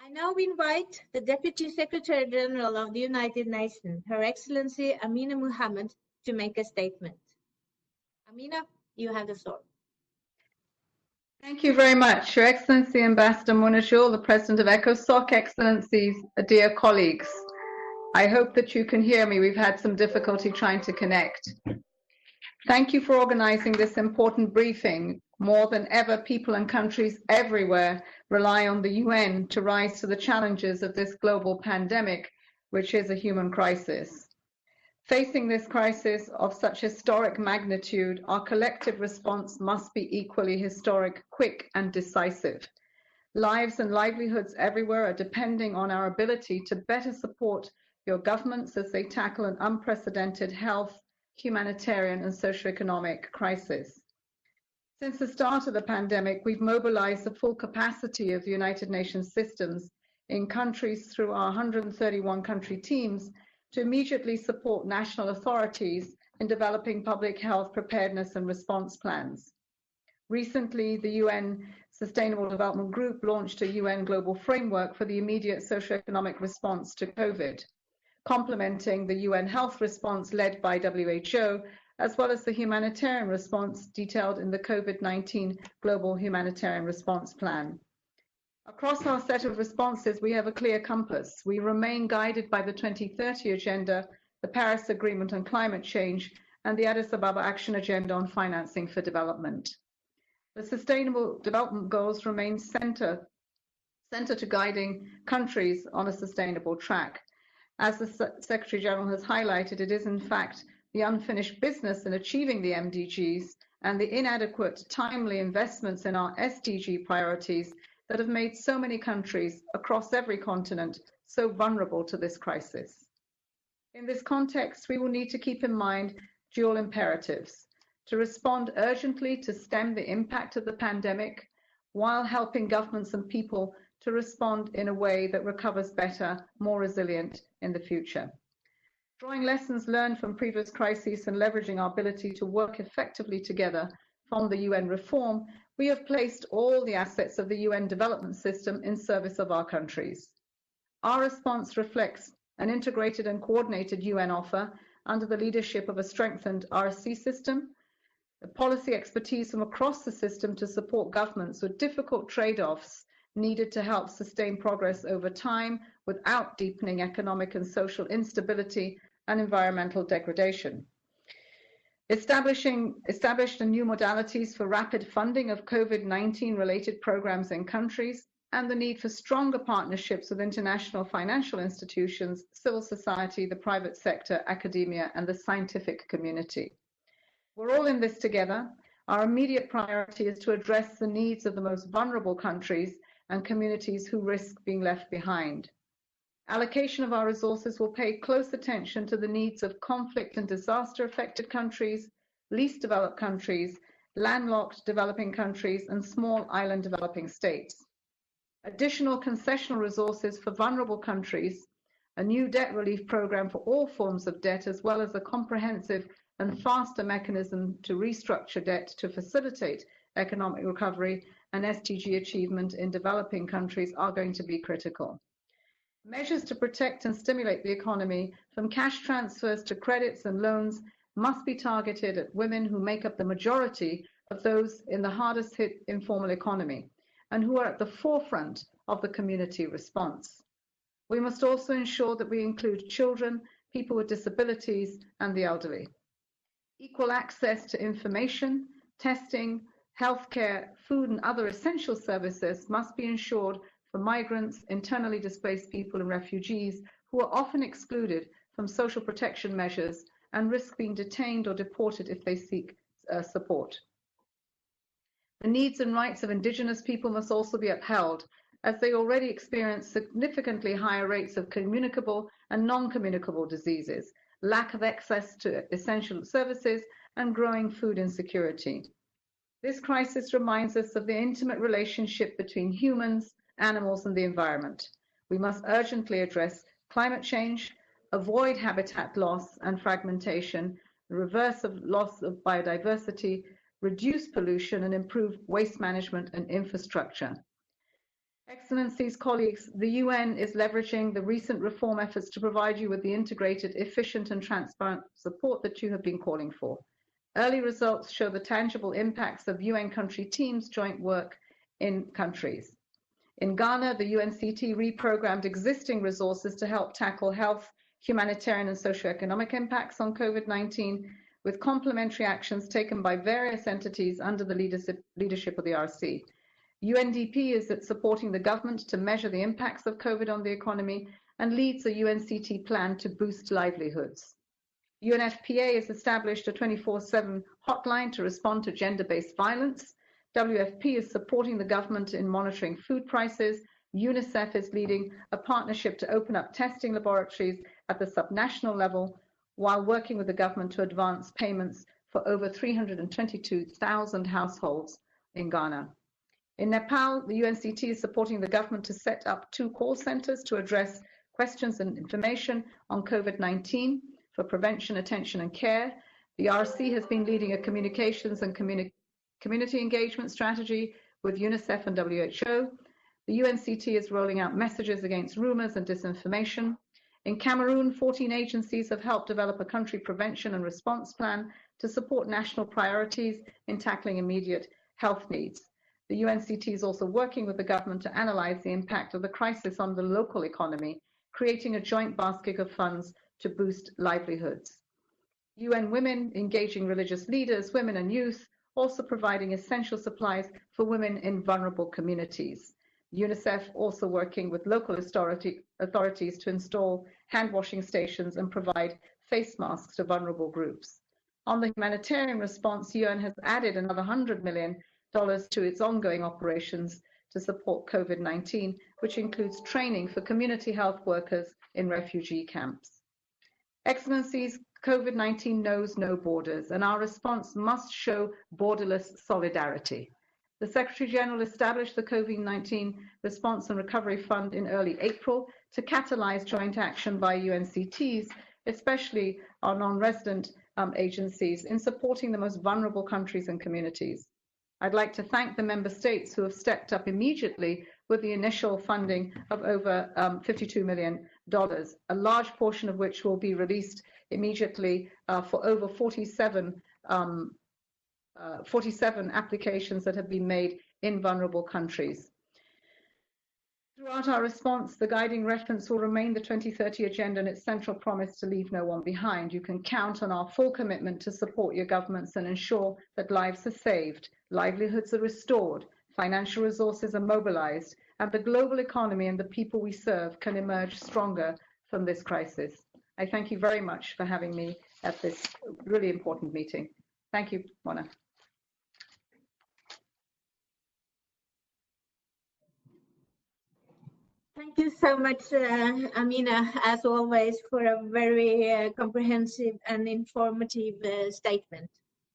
I now invite the Deputy Secretary General of the United Nations, Her Excellency Amina Mohammed, to make a statement. Amina, you have the floor. Thank you very much, Your Excellency Ambassador Munajul, the President of ECOSOC, Excellencies, dear colleagues. I hope that you can hear me. We've had some difficulty trying to connect. Thank you for organizing this important briefing. More than ever, people and countries everywhere rely on the UN to rise to the challenges of this global pandemic, which is a human crisis. Facing this crisis of such historic magnitude, our collective response must be equally historic, quick, and decisive. Lives and livelihoods everywhere are depending on our ability to better support your governments as they tackle an unprecedented health, humanitarian, and socioeconomic crisis. Since the start of the pandemic, we've mobilized the full capacity of the United Nations systems in countries through our 131 country teams to immediately support national authorities in developing public health preparedness and response plans. Recently, the UN Sustainable Development Group launched a UN global framework for the immediate socioeconomic response to COVID, complementing the UN health response led by WHO, as well as the humanitarian response detailed in the COVID-19 Global Humanitarian Response Plan. Across our set of responses, we have a clear compass. We remain guided by the 2030 Agenda, the Paris Agreement on Climate Change, and the Addis Ababa Action Agenda on Financing for Development. The Sustainable Development Goals remain center to guiding countries on a sustainable track. As the Secretary General has highlighted, it is in fact the unfinished business in achieving the MDGs and the inadequate, timely investments in our SDG priorities that have made so many countries across every continent so vulnerable to this crisis. In this context, we will need to keep in mind dual imperatives: to respond urgently to stem the impact of the pandemic, while helping governments and people to respond in a way that recovers better, more resilient in the future. Drawing lessons learned from previous crises and leveraging our ability to work effectively together from the UN reform, we have placed all the assets of the UN development system in service of our countries. Our response reflects an integrated and coordinated UN offer under the leadership of a strengthened RSC system, the policy expertise from across the system to support governments with difficult trade-offs needed to help sustain progress over time without deepening economic and social instability and environmental degradation. Established new modalities for rapid funding of COVID-19 related programs in countries, and the need for stronger partnerships with international financial institutions, civil society, the private sector, academia, and the scientific community. We're all in this together. Our immediate priority is to address the needs of the most vulnerable countries and communities who risk being left behind. Allocation of our resources will pay close attention to the needs of conflict and disaster-affected countries, least developed countries, landlocked developing countries, and small island developing states. Additional concessional resources for vulnerable countries, a new debt relief program for all forms of debt, as well as a comprehensive and faster mechanism to restructure debt to facilitate economic recovery and SDG achievement in developing countries are going to be critical. Measures to protect and stimulate the economy, from cash transfers to credits and loans, must be targeted at women who make up the majority of those in the hardest hit informal economy and who are at the forefront of the community response. We must also ensure that we include children, people with disabilities, and the elderly. Equal access to information, testing, healthcare, food, and other essential services must be ensured for migrants, internally displaced people, and refugees who are often excluded from social protection measures and risk being detained or deported if they seek support. The needs and rights of indigenous people must also be upheld, as they already experience significantly higher rates of communicable and non-communicable diseases, lack of access to essential services, and growing food insecurity. This crisis reminds us of the intimate relationship between humans, animals, and the environment. We must urgently address climate change, avoid habitat loss and fragmentation, reverse of loss of biodiversity, reduce pollution, and improve waste management and infrastructure. Excellencies, colleagues, the UN is leveraging the recent reform efforts to provide you with the integrated, efficient and transparent support that you have been calling for. Early results show the tangible impacts of UN country teams' joint work in countries. In Ghana, the UNCT reprogrammed existing resources to help tackle health, humanitarian and socioeconomic impacts on COVID-19, with complementary actions taken by various entities under the leadership of the RC. UNDP is supporting the government to measure the impacts of COVID on the economy and leads a UNCT plan to boost livelihoods. UNFPA has established a 24/7 hotline to respond to gender-based violence. WFP is supporting the government in monitoring food prices. UNICEF is leading a partnership to open up testing laboratories at the subnational level while working with the government to advance payments for over 322,000 households in Ghana. In Nepal, the UNCT is supporting the government to set up 2 call centers to address questions and information on COVID-19 for prevention, attention and care. The RC has been leading a communications and community engagement strategy with UNICEF and WHO. The UNCT is rolling out messages against rumors and disinformation. In Cameroon, 14 agencies have helped develop a country prevention and response plan to support national priorities in tackling immediate health needs. The UNCT is also working with the government to analyze the impact of the crisis on the local economy, creating a joint basket of funds to boost livelihoods. UN Women engaging religious leaders, women and youth, also providing essential supplies for women in vulnerable communities. UNICEF also working with local authorities to install hand washing stations and provide face masks to vulnerable groups. On the humanitarian response, UN has added another $100 million to its ongoing operations to support COVID-19, which includes training for community health workers in refugee camps. Excellencies, COVID-19 knows no borders, and our response must show borderless solidarity. The Secretary General established the COVID-19 Response and Recovery Fund in early April to catalyze joint action by UNCTs, especially our non-resident agencies, in supporting the most vulnerable countries and communities. I'd like to thank the member states who have stepped up immediately with the initial funding of over $52 million, a large portion of which will be released immediately for over 47 applications that have been made in vulnerable countries. Throughout our response, the guiding reference will remain the 2030 Agenda and its central promise to leave no one behind. You can count on our full commitment to support your governments and ensure that lives are saved, livelihoods are restored, financial resources are mobilized, and the global economy and the people we serve can emerge stronger from this crisis. I thank you very much for having me at this really important meeting. Thank you, Mona. Thank you so much, Amina, as always, for a very comprehensive and informative statement.